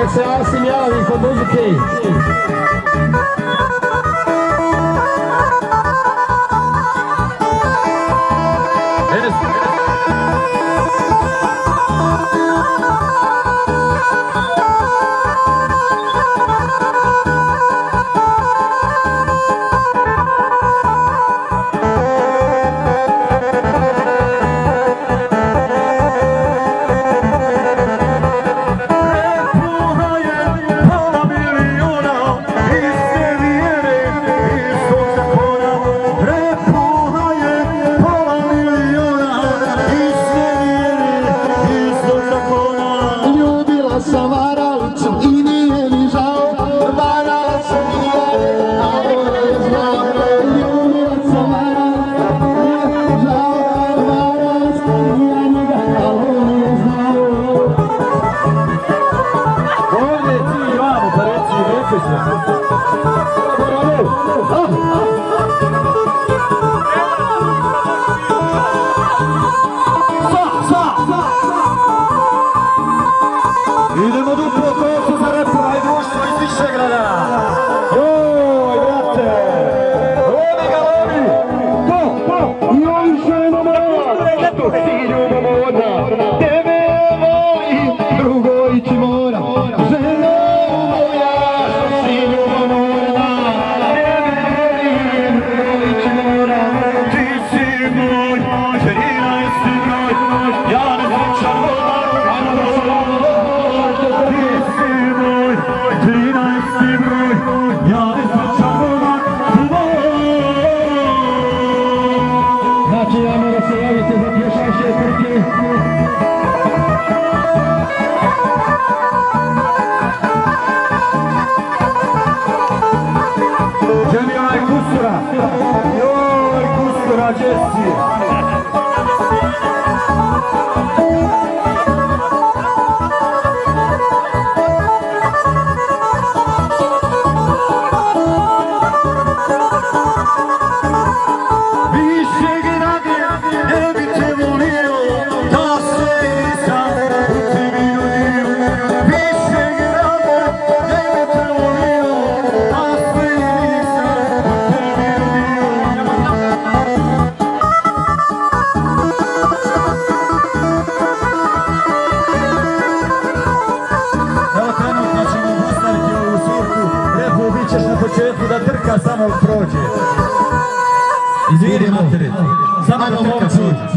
nek se Asim javi kod muzike. Idemo duplo kosu za repova i društvo iz Višegrada. Joj, brate! Lomi ga, lomi! To! I ovi ženo moja! Ti ljubav moja! Tebe volim, drugo ići moram. Ženo moja! Ti ljubav moja! Tebe volim, drugo ići moram. Ti si moj, 13. broj, ja ne pričam voda. Znači, ja moram se javiti za pješaše trke. Želi onaj Kusura. Joj, Kusura, Jesi. Na početku da trka samo prođe. Izvini materi, samo da trka prođe.